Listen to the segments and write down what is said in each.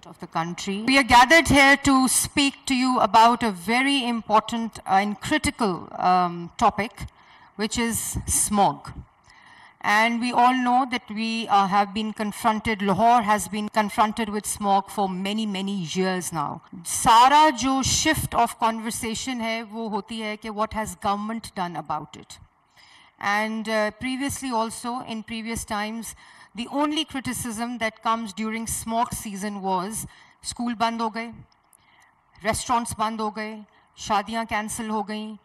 of the country. We are gathered here to speak to you about a very important and critical topic, which is smog. And we all know that we have been confronted, Lahore has been confronted with smog for many, many years now. Sara jo shift of conversation hai, wo hoti hai ki what has government done about it. And previously also, in previous times, the only criticism that comes during smog season was school band ho gaye, restaurants band ho gaye, शादियां cancel हो गई,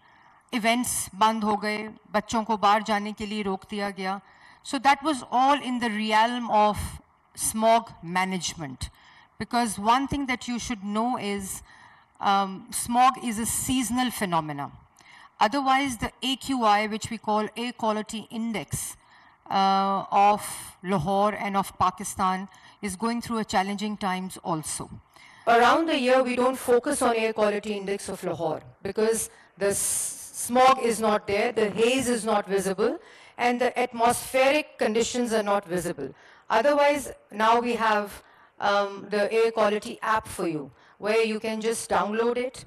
events बंद हो गए, बच्चों को बाहर जाने के लिए रोक दिया गया. So that was all in the realm of smog management. Because one thing that you should know is smog is a seasonal phenomena. Otherwise, the AQI, which we call Air Quality Index of Lahore and of Pakistan, is going through a challenging times also. Around the year, we don't focus on Air Quality Index of Lahore because the smog is not there, the haze is not visible, and the atmospheric conditions are not visible. Otherwise, now we have the Air Quality app for you, where you can just download it.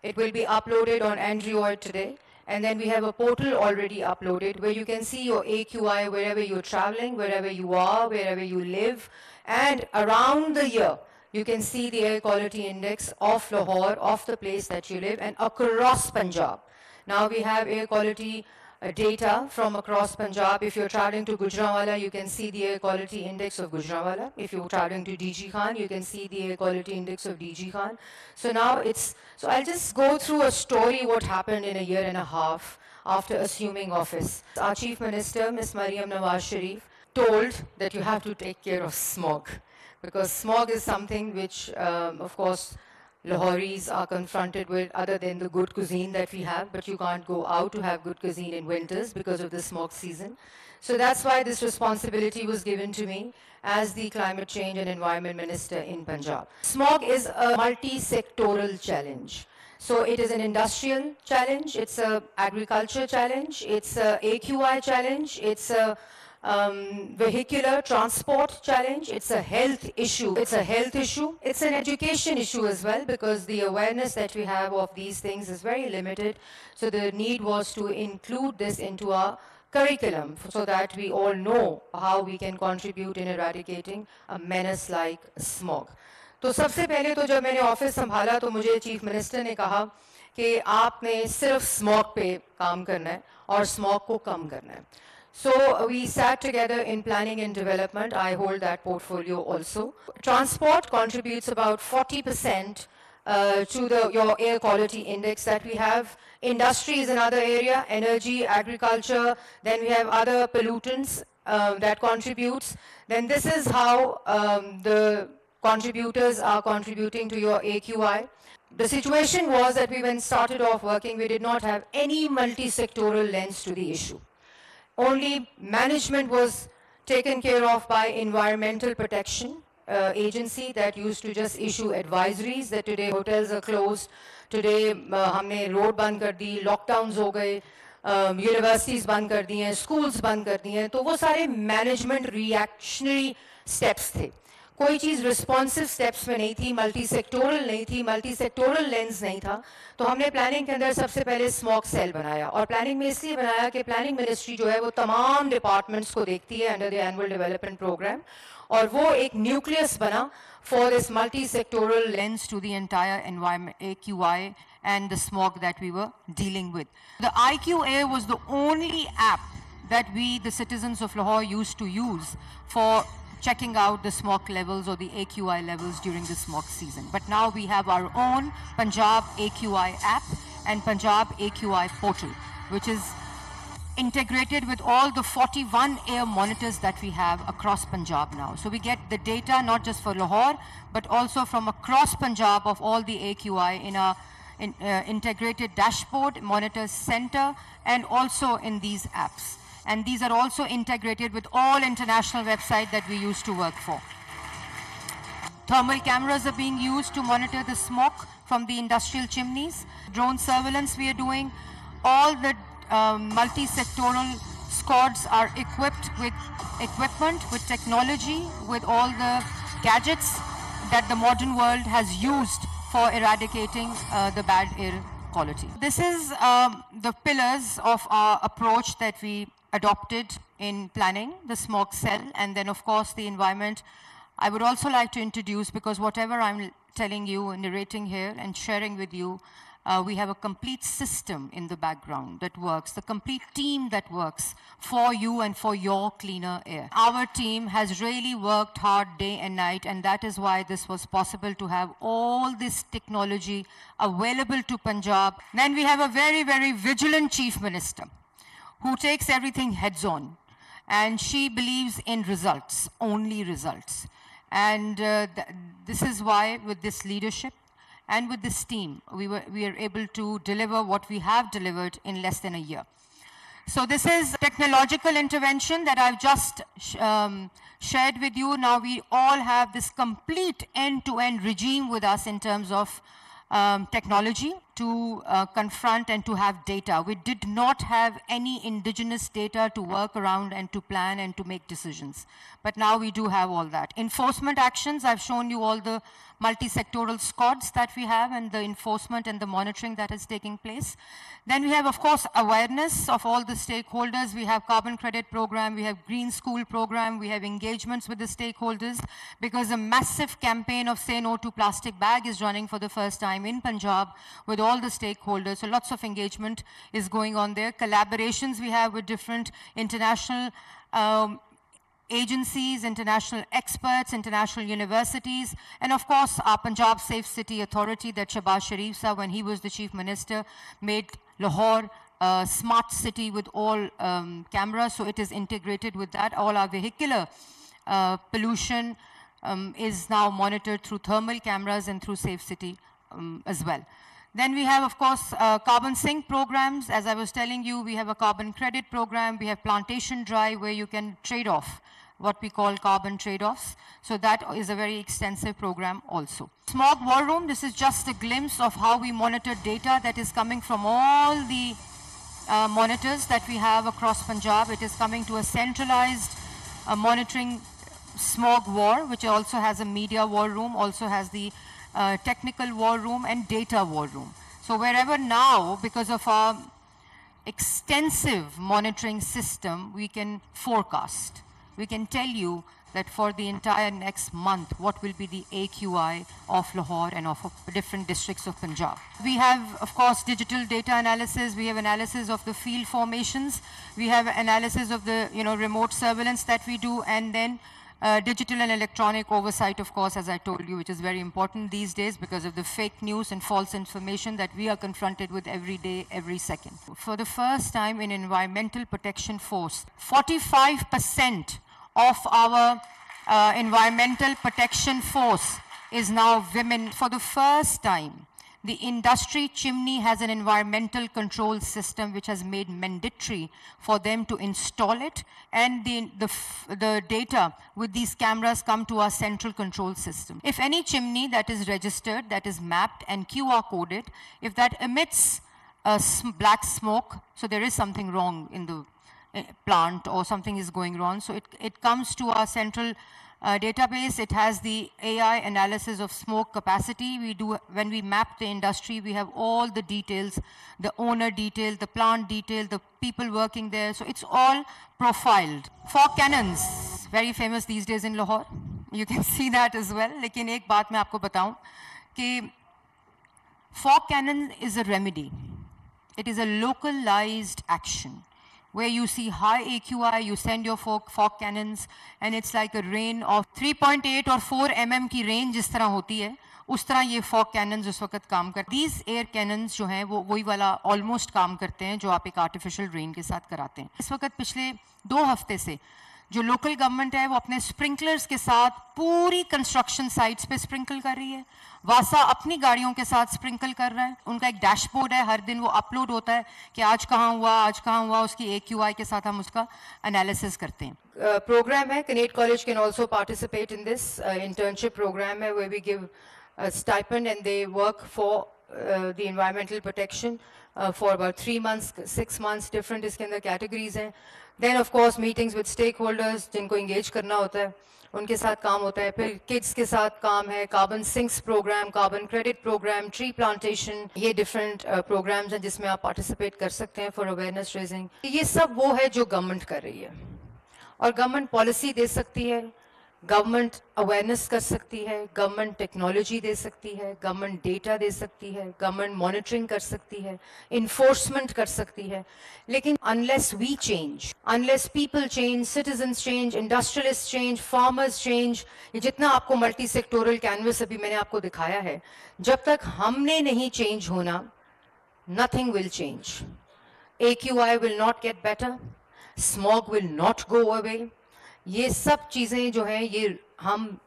It will be uploaded on Android today. And then we have a portal already uploaded where you can see your AQI wherever you're traveling, wherever you are, wherever you live. And around the year, you can see the Air Quality Index of Lahore, of the place that you live, and across Punjab. Now we have air quality data from across Punjab. If you're traveling to Gujranwala, you can see the Air Quality Index of Gujranwala. If you're traveling to DG Khan, you can see the Air Quality Index of DG Khan. So now so I'll just go through a story what happened in a year and a half after assuming office. Our Chief Minister, Ms. Maryam Nawaz Sharif, told that you have to take care of smog. Because smog is something which, of course, Lahoris are confronted with other than the good cuisine that we have, but you can't go out to have good cuisine in winters because of the smog season. So that's why this responsibility was given to me as the Climate Change and Environment Minister in Punjab. Smog is a multi-sectoral challenge. So it is an industrial challenge, it's an agriculture challenge, it's an AQI challenge, it's a vehicular transport challenge, it's a health issue. It's an education issue as well because the awareness that we have of these things is very limited. So the need was to include this into our curriculum so that we all know how we can contribute in eradicating a menace like smog. तो सबसे पहले तो जब मैंने office संभाला तो मुझे chief minister ने कहा कि आपने सिर्फ स्मॉग पे काम करना है और स्मॉग को कम करना है. So we sat together in planning and development. I hold that portfolio also. Transport contributes about 40% to your air quality index that we have. Industry is another area, energy, agriculture. Then we have other pollutants that contributes. Then this is how the contributors are contributing to your AQI. The situation was that when we started off working, we did not have any multi-sectoral lens to the issue. Only management was taken care of by Environmental Protection Agency that used to just issue advisories that today hotels are closed, today हमने road बंद कर दी, lockdowns हो गए, universities बंद कर दी हैं, schools बंद कर दी हैं, तो वो सारे management reactionary steps थे. कोई चीज़ responsive steps में नहीं थी, multi-sectoral नहीं थी, multi-sectoral lens नहीं था, तो हमने planning के अंदर सबसे पहले smog cell बनाया और planning में इसलिए बनाया कि planning ministry जो है वो तमाम departments को देखती है under the annual development program और वो एक nucleus बना for this multi-sectoral lens to the entire environment, AQI and the smog that we were dealing with. The IQA was the only app that we, the citizens of Lahore, used to use for checking out the smog levels or the AQI levels during the smog season. But now we have our own Punjab AQI app and Punjab AQI portal, which is integrated with all the 41 air monitors that we have across Punjab now. So we get the data not just for Lahore, but also from across Punjab of all the AQI in a integrated dashboard, monitor center, and also in these apps. And these are also integrated with all international websites that we used to work for. Thermal cameras are being used to monitor the smoke from the industrial chimneys. Drone surveillance we are doing. All the multi-sectoral squads are equipped with equipment, with technology, with all the gadgets that the modern world has used for eradicating the bad air quality. This is the pillars of our approach that we adopted in planning the smog cell, and then of course the environment. I would also like to introduce, because whatever I'm telling you and narrating here and sharing with you, we have a complete system in the background that works, the complete team that works for you and for your cleaner air. Our team has really worked hard day and night, and that is why this was possible to have all this technology available to Punjab. Then we have a very, very vigilant Chief Minister who takes everything heads on, and she believes in results, only results. And this is why with this leadership and with this team, we are able to deliver what we have delivered in less than a year. So this is technological intervention that I've just shared with you. Now we all have this complete end-to-end regime with us in terms of technology to confront and to have data. We did not have any indigenous data to work around and to plan and to make decisions. But now we do have all that. Enforcement actions, I've shown you all the multi-sectoral squads that we have and the enforcement and the monitoring that is taking place. Then we have, of course, awareness of all the stakeholders. We have carbon credit program, we have green school program, we have engagements with the stakeholders, because a massive campaign of Say No to Plastic Bag is running for the first time in Punjab with all the stakeholders. So lots of engagement is going on there. Collaborations we have with different international agencies, international experts, international universities, and of course our Punjab Safe City Authority that Shahbaz Sharif Sahab, when he was the Chief Minister, made Lahore a smart city with all cameras, so it is integrated with that. All our vehicular pollution is now monitored through thermal cameras and through Safe City as well. Then we have, of course, carbon sink programs. As I was telling you, we have a carbon credit program. We have plantation drive where you can trade off what we call carbon trade-offs. So that is a very extensive program also. Smog War Room, this is just a glimpse of how we monitor data that is coming from all the monitors that we have across Punjab. It is coming to a centralized monitoring smog war, which also has a media war room, also has the technical war room and data war room. So wherever now, because of our extensive monitoring system, we can forecast. We can tell you that for the entire next month, what will be the AQI of Lahore and of different districts of Punjab. We have, of course, digital data analysis. We have analysis of the field formations. We have analysis of the remote surveillance that we do, and then digital and electronic oversight, of course, as I told you, which is very important these days because of the fake news and false information that we are confronted with every day, every second. For the first time in Environmental Protection Force, 45% of our Environmental Protection Force is now women. For the first time, the industry chimney has an environmental control system which has made mandatory for them to install it, and the data with these cameras come to our central control system. If any chimney that is registered, that is mapped and QR coded, if that emits black smoke, so there is something wrong in the plant or something is going wrong. So it comes to our central database. It has the AI analysis of smoke capacity. When we map the industry, we have all the details, the owner detail, the plant detail, the people working there. So it's all profiled. Fog cannons, very famous these days in Lahore. You can see that as well. लेकिन एक बात मैं आपको बताऊं कि fog cannon is a remedy. It is a localized action. Where you see high AQI, you send your fog cannons, and it's like a rain of 3.8 or 4 mm की range जिस तरह होती है, उस तरह ये fog cannons उस वक्त काम करते हैं. These air cannons जो हैं वो वही वाला almost काम करते हैं जो आप एक artificial rain के साथ कराते हैं. इस वक्त पिछले 2 हफ्ते से जो लोकल गवर्नमेंट है वो अपने स्प्रिंकलर्स के साथ पूरी कंस्ट्रक्शन साइट्स पे स्प्रिंकल कर रही है. वासा अपनी गाड़ियों के साथ स्प्रिंकल कर रहा है. उनका एक डैशबोर्ड है, हर दिन वो अपलोड होता है कि आज कहाँ हुआ, उसकी AQI के साथ हम उसका एनालिसिस करते हैं. प्रोग्राम है, Connect College can also participate in this internship program है where we give a stipend and they work for the environmental protection for about 3 months, 6 months, different इसके अंदर categories हैं. Then of course meetings with stakeholders जिनको engage करना होता है, उनके साथ काम होता है. फिर kids के साथ काम है, carbon sinks program, carbon credit program, tree plantation, ये different programs हैं जिसमें आप participate कर सकते हैं for awareness raising. ये सब वो है जो government कर रही है. और गवर्नमेंट पॉलिसी दे सकती है, गवर्नमेंट अवेयरनेस कर सकती है, गवर्नमेंट टेक्नोलॉजी दे सकती है, गवर्नमेंट डेटा दे सकती है, गवर्नमेंट मॉनिटरिंग कर सकती है, इन्फोर्समेंट कर सकती है. लेकिन unless we change, unless people change, citizens change, industrialist change, farmers change, ये जितना आपको मल्टी सेक्टोरल कैनवस अभी मैंने आपको दिखाया है, जब तक हमने नहीं चेंज होना, nothing will change. AQI will not get better. Smog will not go away. ये सब चीज़ें जो हैं ये हम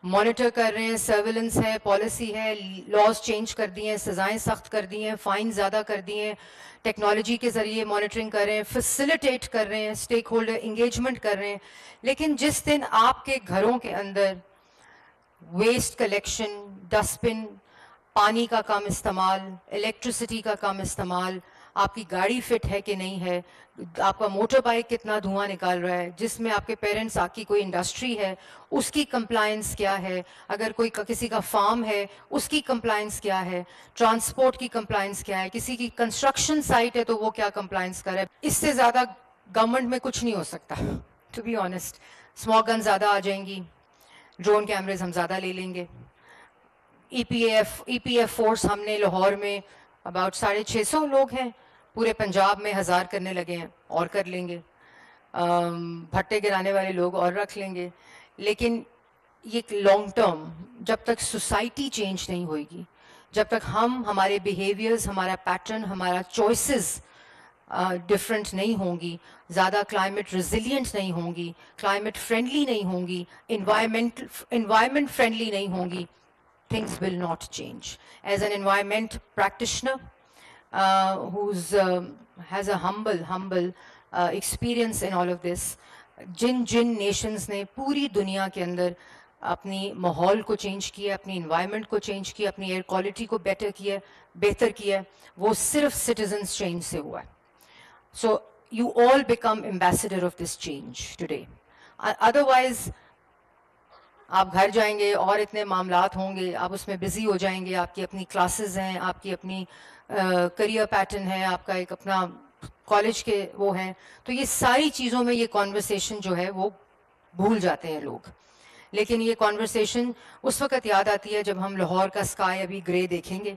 मॉनिटर कर रहे हैं, सर्विलेंस है, पॉलिसी है, लॉज चेंज कर दिए हैं, सज़ाएं सख्त कर दी हैं, फ़ाइन ज़्यादा कर दिए हैं, टेक्नोलॉजी के ज़रिए मॉनिटरिंग कर रहे हैं, फैसिलिटेट कर रहे हैं, स्टेक होल्डर इंगेजमेंट कर रहे हैं. लेकिन जिस दिन आपके घरों के अंदर वेस्ट कलेक्शन, डस्टबिन, पानी का कम इस्तेमाल, इलेक्ट्रिसिटी का कम इस्तेमाल, आपकी गाड़ी फिट है कि नहीं है, आपका मोटर बाइक कितना धुआं निकाल रहा है, जिसमें आपके पेरेंट्स आपकी कोई इंडस्ट्री है उसकी कंप्लायंस क्या है, अगर कोई किसी का फार्म है उसकी कंप्लायंस क्या है, ट्रांसपोर्ट की कंप्लायंस क्या है, किसी की कंस्ट्रक्शन साइट है तो वो क्या कंप्लायंस करे. इससे ज़्यादा गवर्नमेंट में कुछ नहीं हो सकता. To be honest, smog gun ज़्यादा आ जाएंगी, ड्रोन कैमरेज हम ज़्यादा ले लेंगे, EPF फोर्स हमने लाहौर में अबाउट 650 लोग हैं, पूरे पंजाब में 1000 करने लगे हैं और कर लेंगे, भट्टे गिराने वाले लोग और रख लेंगे. लेकिन ये लॉन्ग टर्म, जब तक सोसाइटी चेंज नहीं होगी, जब तक हमारे बिहेवियर्स, हमारा पैटर्न, हमारा चॉइसेस डिफरेंट नहीं होंगी, ज़्यादा क्लाइमेट रिजिलियंट नहीं होंगी, क्लाइमेट फ्रेंडली नहीं होंगी, environment फ्रेंडली नहीं होंगी, things will not change. As an environment practitioner who's has a humble experience in all of this, Jin nations ने पूरी दुनिया के अंदर अपनी माहौल को चेंज किया, अपनी environment को चेंज किया, अपनी air quality को बेहतर किया, वो सिर्फ citizens change से हुआ है. So you all become ambassador of this change today. Otherwise आप घर जाएंगे और इतने मामलात होंगे, आप उसमें बिजी हो जाएंगे, आपकी अपनी क्लासेस हैं, आपकी अपनी करियर पैटर्न है, आपका एक अपना कॉलेज के वो हैं, तो ये सारी चीज़ों में ये कॉन्वर्सेशन जो है वो भूल जाते हैं लोग. लेकिन ये कॉन्वर्सेशन उस वक्त याद आती है जब हम लाहौर का स्काई अभी ग्रे देखेंगे,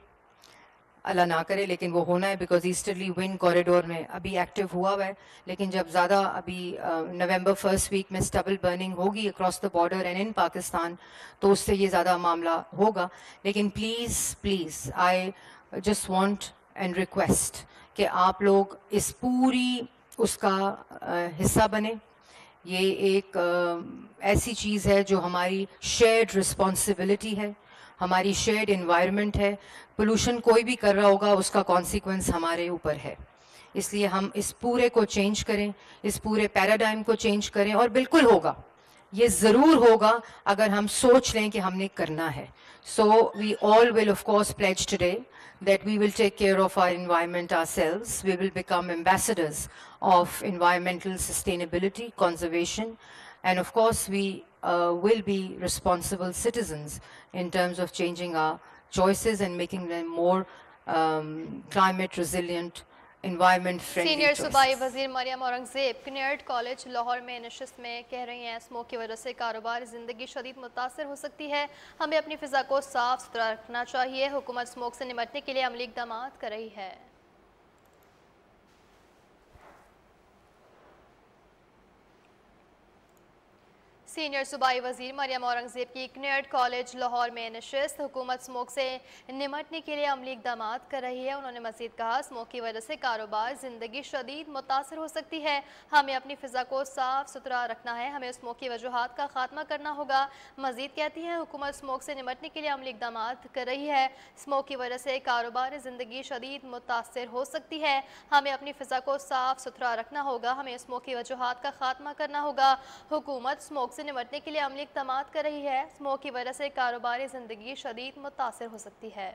अल्लाह ना करे लेकिन वो होना है, बिकॉज ईस्टर्ली विंड कॉरिडोर में अभी एक्टिव हुआ है. लेकिन जब ज़्यादा अभी नवंबर फर्स्ट वीक में स्टबल बर्निंग होगी across the border and in Pakistan, तो उससे ये ज़्यादा मामला होगा. लेकिन please I just want and request कि आप लोग इस पूरी उसका हिस्सा बने. ये एक ऐसी चीज़ है जो हमारी शेयर्ड रिस्पॉन्सिबिलिटी है, हमारी शेयर्ड एनवायरनमेंट है. पोल्यूशन कोई भी कर रहा होगा उसका कॉन्सिक्वेंस हमारे ऊपर है. इसलिए हम इस पूरे को चेंज करें, इस पूरे पैराडाइम को चेंज करें, और बिल्कुल होगा, ये ज़रूर होगा अगर हम सोच लें कि हमने करना है. So we all will of course pledge today that we will take care of our environment ourselves. We will become ambassadors of environmental sustainability, conservation, and of course we will be responsible citizens in terms of changing our choices and making them more climate resilient, environment friendly. Senior सूबाई वज़ीर Maryam Aurangzeb Kinet college Lahore में नशिस्त में कह रही हैं, smoke की वजह से कारोबार ज़िंदगी शदीद मुतासर हो सकती है, हमें अपनी फ़िज़ा को साफ सुथरा रखना चाहिए. हुकूमत स्मोक से निपटने के लिए अमली इक़दाम कर रही है. सीनियर सूबाई वज़ीर मरियम औरंगज़ेब की किनेट कॉलेज लाहौर में नशिस्त, हुकूमत स्मोक से निमटने के लिए अमली इक़दाम कर रही है. उन्होंने मज़ीद कहा, स्मोक की वजह से कारोबार ज़िंदगी शदीद मुतासर हो सकती है, हमें अपनी फ़िज़ा को साफ सुथरा रखना है, हमें स्मोक की वजूहात का खात्मा करना होगा. मज़ीद कहती हैं, हुकूमत स्मोक से निमटने के लिए अमली इक़दाम कर रही है. स्मोक की वजह से कारोबार ज़िंदगी शदीद मुतासर हो सकती है, हमें अपनी फ़िज़ा को साफ सुथरा रखना होगा, हमें स्मोक की वजूहात का खात्मा करना होगा. हुकूमत स्मोक निमटने के लिए अमली इक़दाम कर रही है. स्मोक की वजह से कारोबारी ज़िंदगी शदीद मुतासर हो सकती है.